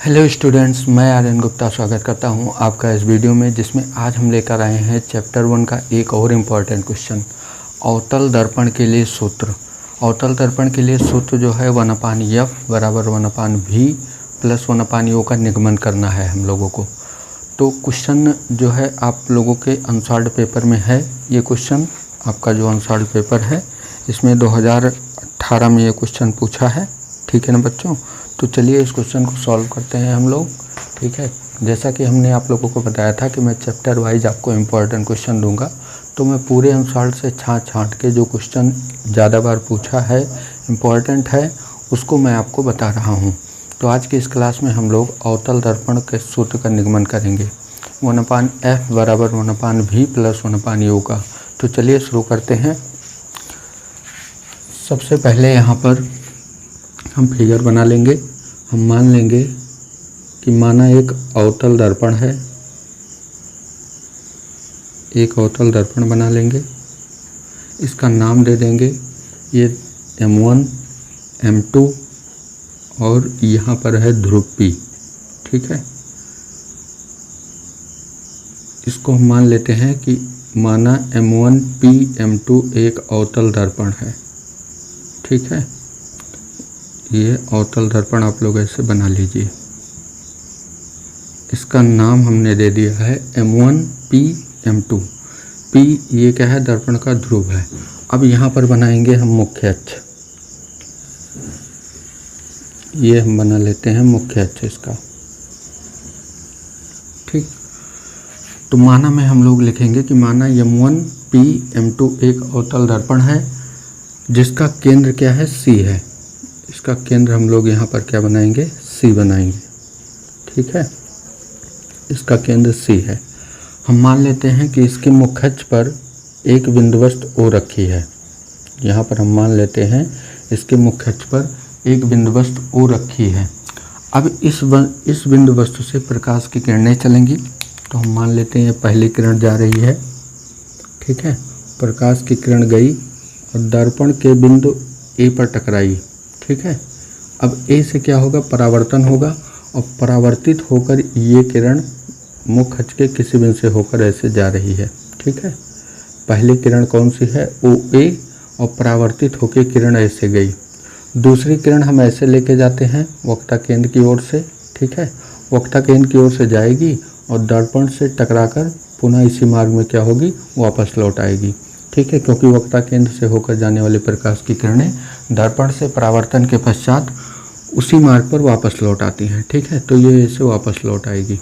Hello students, मैं आर्यन गुप्ता स्वागत करता हूं आपका इस वीडियो में, जिसमें आज हम लेकर आए हैं चैप्टर 1 का एक और इम्पॉर्टेंट क्वेश्चन, अवतल दर्पण के लिए सूत्र। अवतल दर्पण के लिए सूत्र जो है 1/f बराबर 1/v प्लस 1/o का निगमन करना है हम लोगों को। तो क्वेश्चन जो है आप लोगों के अनसॉल्व्ड पेपर में है। ये क्वेश्चन आपका जो अनसॉल्व्ड पेपर है इसमें 2018 में ये क्वेश्चन पूछा है। ठीक है ना बच्चों, तो चलिए इस क्वेश्चन को सॉल्व करते हैं हम लोग। ठीक है, जैसा कि हमने आप लोगों को बताया था कि मैं चैप्टर वाइज आपको इम्पोर्टेंट क्वेश्चन दूंगा, तो मैं पूरे अनसॉल्व्ड से छांट के जो क्वेश्चन ज़्यादा बार पूछा है, इम्पोर्टेंट है, उसको मैं आपको बता रहा हूं। तो आज की इस क्लास में हम लोग अवतल दर्पण के सूत्र का निगमन करेंगे 1/f बराबर 1/v प्लस 1/o का। तो चलिए शुरू करते हैं। सबसे पहले यहाँ पर हम फिगर बना लेंगे। हम मान लेंगे कि माना एक अवतल दर्पण है, एक अवतल दर्पण बना लेंगे। इसका नाम दे देंगे, ये M1 M2 और यहाँ पर है ध्रुव P। ठीक है, इसको हम मान लेते हैं कि माना M1 P M2 एक अवतल दर्पण है। ठीक है, ये अवतल दर्पण आप लोग ऐसे बना लीजिए। इसका नाम हमने दे दिया है M1 P M2। P ये क्या है, दर्पण का ध्रुव है। अब यहाँ पर बनाएंगे हम मुख्य अक्ष। ये हम बना लेते हैं मुख्य अक्ष इसका। ठीक, तो माना में हम लोग लिखेंगे कि माना M1 P M2 एक अवतल दर्पण है जिसका केंद्र क्या है, C है। इसका केंद्र हम लोग यहाँ पर क्या बनाएंगे, C बनाएंगे। ठीक है, इसका केंद्र C है। हम मान लेते हैं कि इसके मुख्य अक्ष पर एक बिंदुवस्तु O रखी है। यहाँ पर हम मान लेते हैं इसके मुख्य अक्ष पर एक बिंदुवस्तु O रखी है। अब इस बिंदुवस्तु से प्रकाश की किरणें चलेंगी। तो हम मान लेते हैं पहली किरण जा रही है। ठीक है, प्रकाश की किरण गई और दर्पण के बिंदु A पर टकराई। ठीक है, अब A से क्या होगा, परावर्तन होगा और परावर्तित होकर ये किरण मुख्य अक्ष के किसी बिंदु से होकर ऐसे जा रही है। ठीक है, पहली किरण कौन सी है, OA, और परावर्तित होकर किरण ऐसे गई। दूसरी किरण हम ऐसे लेके जाते हैं वक्ता केंद्र की ओर से। ठीक है, वक्ता केंद्र की ओर से जाएगी और दर्पण से टकराकर पुनः इसी मार्ग में क्या होगी, वापस लौट आएगी। ठीक है, क्योंकि वक्ता केंद्र से होकर जाने वाले प्रकाश की किरणें दर्पण से परावर्तन के पश्चात उसी मार्ग पर वापस लौट आती हैं। ठीक है, तो ये ऐसे वापस लौट आएगी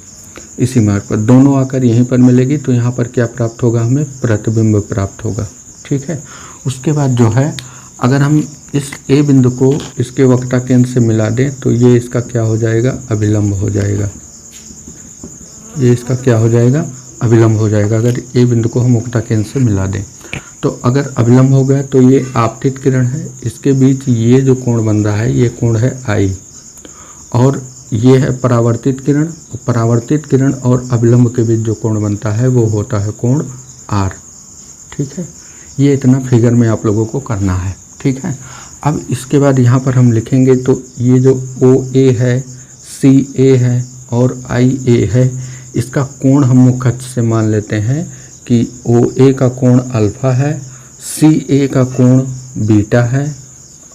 इसी मार्ग पर, दोनों आकर यहीं पर मिलेगी। तो यहाँ पर क्या प्राप्त होगा, हमें प्रतिबिंब प्राप्त होगा। ठीक है, उसके बाद जो है अगर हम इस A बिंदु को इसके वक्ता केंद्र से मिला दें तो ये इसका क्या हो जाएगा, अभिलंब हो जाएगा। ये इसका क्या हो जाएगा, अभिलंब हो जाएगा, अगर A बिंदु को हम वक्ता केंद्र से मिला दें। तो अगर अभिलंब हो गया तो ये आपतित किरण है, इसके बीच ये जो कोण बन रहा है ये कोण है I, और ये है परावर्तित किरण। परावर्तित किरण और अभिलंब के बीच जो कोण बनता है वो होता है कोण R। ठीक है, ये इतना फिगर में आप लोगों को करना है। ठीक है, अब इसके बाद यहाँ पर हम लिखेंगे तो ये जो OA है, CA है और IA है, इसका कोण हम मुख्य अक्ष से मान लेते हैं कि OA का कोण अल्फा है, CA का कोण बीटा है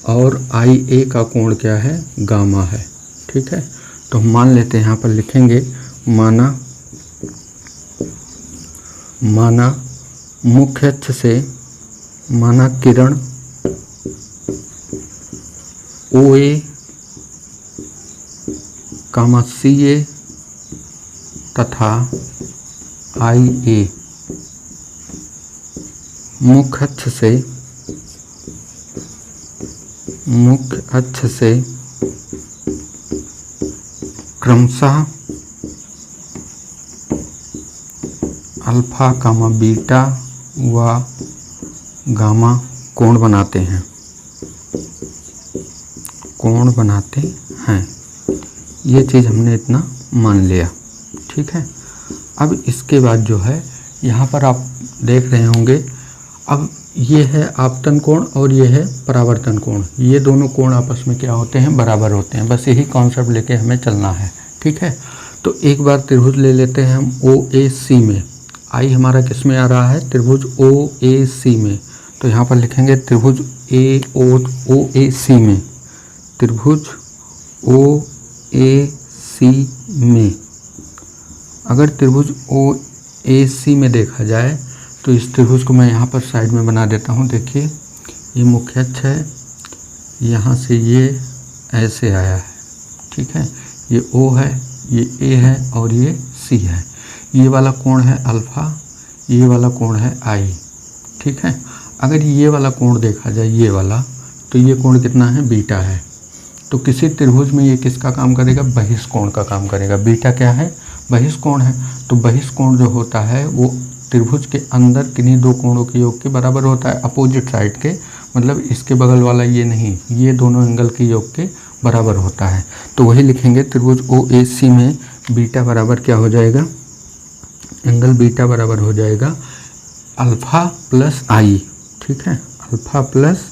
और IA का कोण क्या है, गामा है। ठीक है, तो हम मान लेते हैं, यहाँ पर लिखेंगे माना मुख्य अक्ष से माना किरण OA, CA तथा IA मुख्य अक्ष से क्रमशः अल्फा कामा बीटा व गामा कोण बनाते हैं। ये चीज़ हमने इतना मान लिया। ठीक है, अब इसके बाद जो है यहाँ पर आप देख रहे होंगे, अब ये है आपतन कोण और ये है परावर्तन कोण। ये दोनों कोण आपस में क्या होते हैं, बराबर होते हैं। बस यही कॉन्सेप्ट लेके हमें चलना है। ठीक है। तो एक बार त्रिभुज ले लेते हैं हम ओ ए सी में। आई हमारा किस में आ रहा है? त्रिभुज ओ ए सी में। तो यहाँ पर लिखेंगे त्रिभुज ओ ए सी में, त्रिभुज ओ ए सी में। अगर त्रिभुज ओ ए सी में देखा जाए तो इस त्रिभुज को मैं यहाँ पर साइड में बना देता हूँ। देखिए ये मुख्य अक्ष है, यहाँ से ये ऐसे आया है, ठीक है। ये ओ है, ये ए है और ये सी है। ये वाला कोण है अल्फ़ा, ये वाला कोण है आई, ठीक है। अगर ये वाला कोण देखा जाए, ये वाला, तो ये कोण कितना है? बीटा है। तो किसी त्रिभुज में ये किसका काम करेगा? बहिष्कोण का काम करेगा। बीटा क्या है? बहिष्कोण है। तो बहिष्कोण जो होता है वो त्रिभुज के अंदर किन्हीं दो कोणों के योग के बराबर होता है, अपोजिट साइड के, मतलब इसके बगल वाला ये नहीं, ये दोनों एंगल के योग के बराबर होता है। तो वही लिखेंगे त्रिभुज ओ ए सी में बीटा बराबर क्या हो जाएगा? एंगल बीटा बराबर हो जाएगा अल्फ़ा प्लस आई, ठीक है। अल्फ़ा प्लस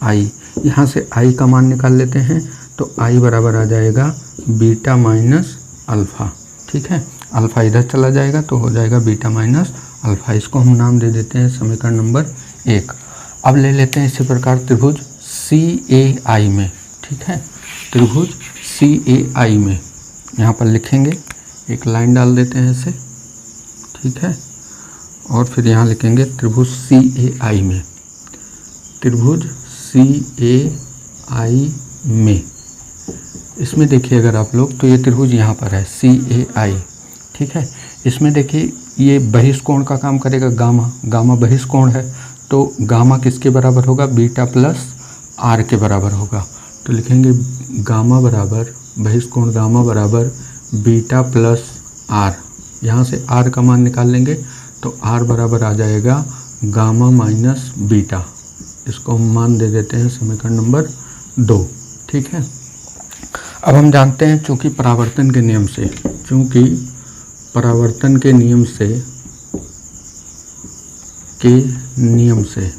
आई, यहाँ से आई का मान निकाल लेते हैं तो आई बराबर आ जाएगा बीटा माइनस अल्फ़ा, ठीक है। अल्फ़ा इधर चला जाएगा तो हो जाएगा बीटा माइनस अल्फ़ा। इसको हम नाम दे देते हैं समीकरण नंबर 1। अब ले लेते हैं इसी प्रकार त्रिभुज सी ए आई में, ठीक है। त्रिभुज सी ए आई में यहाँ पर लिखेंगे, एक लाइन डाल देते हैं इसे, ठीक है। और फिर यहाँ लिखेंगे त्रिभुज सी ए आई में, त्रिभुज सी ए आई में। इसमें देखिए अगर आप लोग, तो ये त्रिभुज यहाँ पर है सी ए आई, ठीक है। इसमें देखिए ये बहिष्कोण का काम करेगा, गामा, गामा बहिष्कोण है। तो गामा किसके बराबर होगा? बीटा प्लस आर के बराबर होगा। तो लिखेंगे गामा बराबर, बहिष्कोण गामा बराबर बीटा प्लस आर। यहाँ से आर का मान निकाल लेंगे तो आर बराबर आ जाएगा गामा माइनस बीटा। इसको हम मान दे देते हैं समीकरण नंबर 2, ठीक है। अब हम जानते हैं चूँकि परावर्तन के नियम से, चूँकि परावर्तन के नियम से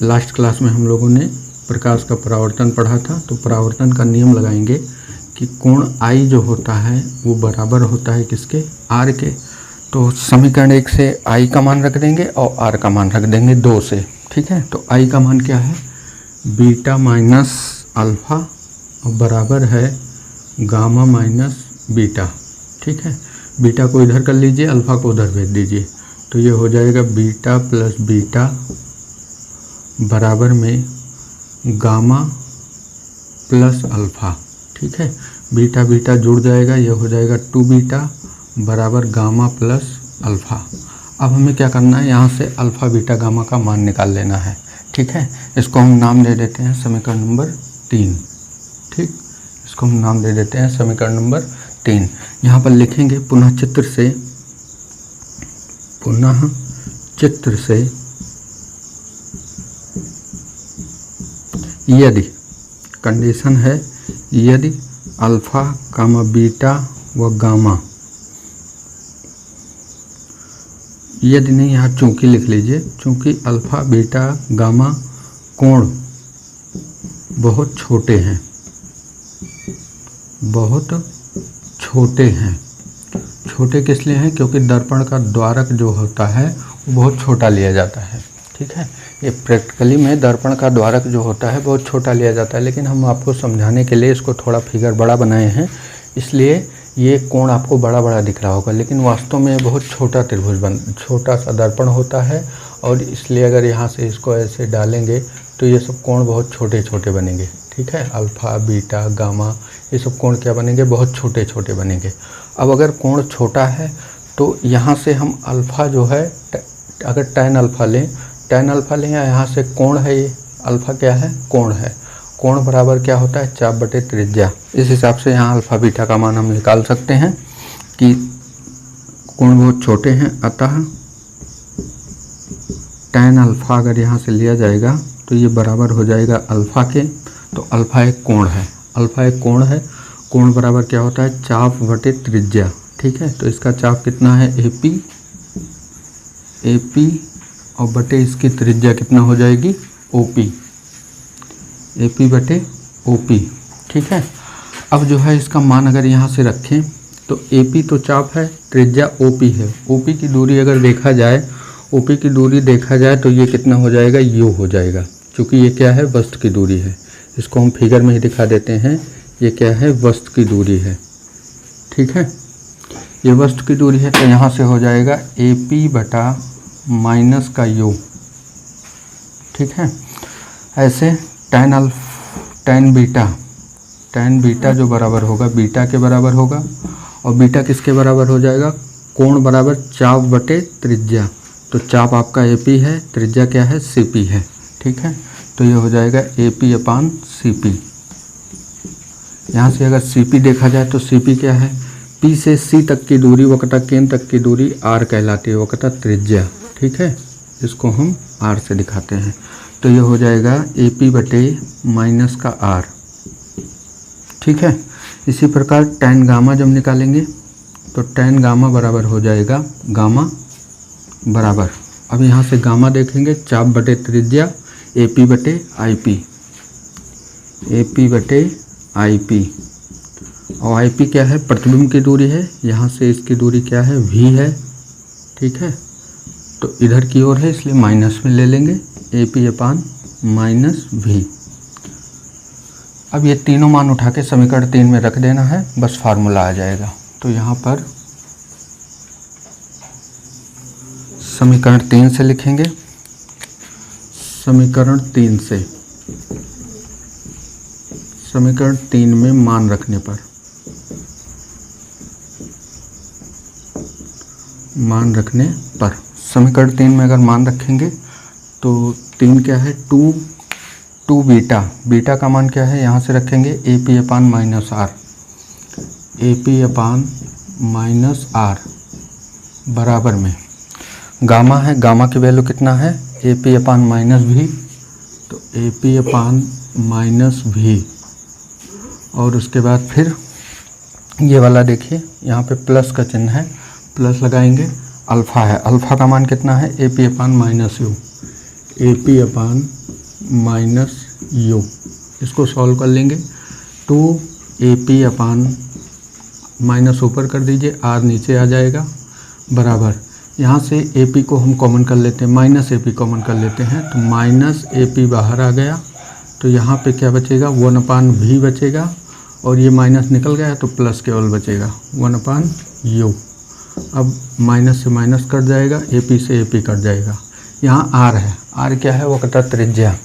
लास्ट क्लास में हम लोगों ने प्रकाश का परावर्तन पढ़ा था। तो परावर्तन का नियम लगाएंगे कि कोण आई जो होता है वो बराबर होता है किसके? आर के। तो समीकरण 1 से आई का मान रख देंगे और आर का मान रख देंगे 2 से, ठीक है। तो आई का मान क्या है? बीटा माइनस अल्फ़ा और बराबर है गामा माइनस बीटा, ठीक है। बीटा को इधर कर लीजिए, अल्फ़ा को उधर भेज दीजिए, तो ये हो जाएगा बीटा प्लस बीटा बराबर में गामा प्लस अल्फ़ा, ठीक है। बीटा बीटा जुड़ जाएगा, ये हो जाएगा 2 बीटा बराबर गामा प्लस अल्फ़ा। अब हमें क्या करना है? यहाँ से अल्फ़ा बीटा गामा का मान निकाल लेना है, ठीक है। इसको हम नाम दे देते हैं समीकरण नंबर 3, ठीक। इसको हम नाम दे देते हैं समीकरण नंबर 3। यहाँ पर लिखेंगे पुनः चित्र से यदि, कंडीशन है यदि अल्फ़ा कामा बीटा व गामा, यदि नहीं, यहाँ चूँकि लिख लीजिए, चूँकि अल्फ़ा बीटा गामा कोण बहुत छोटे हैं, बहुत छोटे हैं। छोटे किस लिए हैं? क्योंकि दर्पण का द्वारक जो होता है वो बहुत छोटा लिया जाता है, ठीक है। ये प्रैक्टिकली में दर्पण का द्वारक जो होता है बहुत छोटा लिया जाता है, लेकिन हम आपको समझाने के लिए इसको थोड़ा फिगर बड़ा बनाए हैं, इसलिए ये कोण आपको बड़ा बड़ा दिख रहा होगा, लेकिन वास्तव में बहुत छोटा त्रिभुज छोटा सा दर्पण होता है। और इसलिए अगर यहाँ से इसको ऐसे डालेंगे तो ये सब कोण बहुत छोटे छोटे बनेंगे, ठीक है। अल्फ़ा बीटा गामा ये सब कोण क्या बनेंगे? बहुत छोटे छोटे बनेंगे। अब अगर कोण छोटा है तो यहाँ से हम अल्फ़ा जो है, अगर tan अल्फ़ा लें, यहाँ से कोण है, ये अल्फ़ा क्या है? कोण है। कोण बराबर क्या होता है? चाप बटे त्रिज्या। इस हिसाब से यहाँ अल्फ़ा बीटा का मान हम निकाल सकते हैं कि कोण बहुत छोटे हैं, अतः tan अल्फ़ा अगर यहाँ से लिया जाएगा तो ये बराबर हो जाएगा अल्फ़ा के। तो अल्फ़ा एक कोण है, अल्फ़ा एक कोण है। कोण बराबर क्या होता है? चाप बटे त्रिज्या, ठीक है। तो इसका चाप कितना है? AP और बटे इसकी त्रिज्या कितना हो जाएगी? OP, AP बटे OP, ठीक है। अब जो है इसका मान अगर यहाँ से रखें तो AP तो चाप है, त्रिज्या OP है। OP की दूरी अगर देखा जाए, OP की दूरी देखा जाए तो ये कितना हो जाएगा, U हो जाएगा, क्योंकि ये क्या है, वस्तु की दूरी है। इसको हम फिगर में ही दिखा देते हैं, ये क्या है, वस्तु की दूरी है। ठीक है, ये वस्तु की दूरी है, तो यहाँ से हो जाएगा AP बटा माइनस का U। ठीक है, ऐसे tan बीटा जो बराबर होगा बीटा के बराबर होगा, और बीटा किसके बराबर हो जाएगा, कोण बराबर चाप बटे त्रिज्या। तो चाप आपका AP है, त्रिज्या क्या है, CP है। ठीक है, तो ये हो जाएगा AP अपान CP। यहाँ से अगर CP देखा जाए तो CP क्या है, P से C तक की दूरी वक्रता केंद्र तक की दूरी R कहलाती है, वक्रता त्रिज्या। ठीक है, इसको हम R से दिखाते हैं, तो ये हो जाएगा AP बटे माइनस का R। ठीक है, इसी प्रकार tan गामा जब निकालेंगे तो tan गामा बराबर हो जाएगा गामा बराबर, अब यहाँ से गामा देखेंगे, चाप बटे त्रिज्या AP बटे IP, AP बटे IP, और IP क्या है, प्रतिबिंब की दूरी है, यहाँ से इसकी दूरी क्या है, V है। ठीक है, तो इधर की ओर है इसलिए माइनस में ले लेंगे, AP अपान माइनस V। अब ये तीनों मान उठा के समीकरण 3 में रख देना है, बस फार्मूला आ जाएगा। तो यहाँ पर समीकरण 3 से लिखेंगे, समीकरण 3 से, समीकरण 3 में मान रखने पर, मान रखने पर समीकरण 3 में अगर मान रखेंगे तो 3 क्या है, 2 बीटा, बीटा का मान क्या है, यहाँ से रखेंगे AP upon minus R, AP upon minus R बराबर में गामा है, गामा की वैल्यू कितना है, AP अपान माइनस V, तो AP अपान माइनस V, और उसके बाद फिर ये वाला देखिए यहाँ पे प्लस का चिन्ह है, प्लस लगाएंगे, अल्फ़ा है, अल्फ़ा का मान कितना है, AP upon minus U, AP upon minus U। इसको सॉल्व कर लेंगे, 2AP अपान माइनस ऊपर कर दीजिए, R नीचे आ जाएगा बराबर, यहाँ से AP को हम कॉमन कर लेते हैं, माइनस AP कॉमन कर लेते हैं, तो माइनस AP बाहर आ गया, तो यहाँ पे क्या बचेगा, 1/V बचेगा, और ये माइनस निकल गया तो प्लस केवल बचेगा 1/U। अब माइनस से माइनस कट जाएगा, AP से AP कट जाएगा, यहाँ R है, R क्या है, वक्रता त्रिज्या,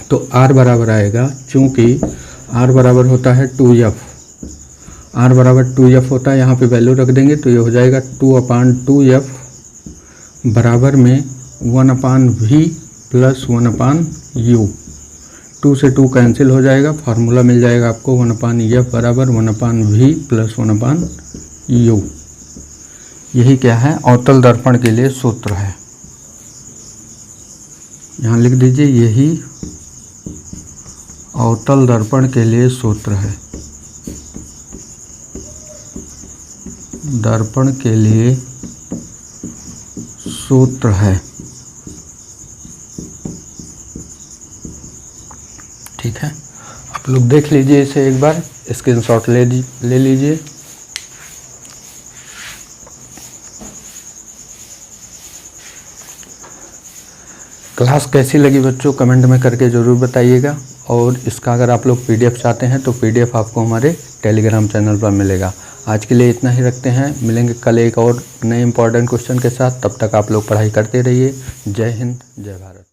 तो R बराबर आएगा, चूँकि R बराबर होता है 2F, R बराबर 2F होता है, यहाँ पे वैल्यू रख देंगे तो ये हो जाएगा 2/2F बराबर में 1/V प्लस 1/U। 2 से 2 कैंसिल हो जाएगा, फार्मूला मिल जाएगा आपको 1/F बराबर 1/V प्लस 1/U। यही क्या है, अवतल दर्पण के लिए सूत्र है, यहाँ लिख दीजिए, यही अवतल दर्पण के लिए सूत्र है, दर्पण के लिए सूत्र है। ठीक है, आप लोग देख लीजिए इसे एक बार, स्क्रीनशॉट ले लीजिए। क्लास कैसी लगी बच्चों, कमेंट में करके ज़रूर बताइएगा, और इसका अगर आप लोग PDF चाहते हैं तो PDF आपको हमारे टेलीग्राम चैनल पर मिलेगा। आज के लिए इतना ही रखते हैं, मिलेंगे कल एक और नए इंपॉर्टेंट क्वेश्चन के साथ, तब तक आप लोग पढ़ाई करते रहिए। जय हिंद, जय भारत।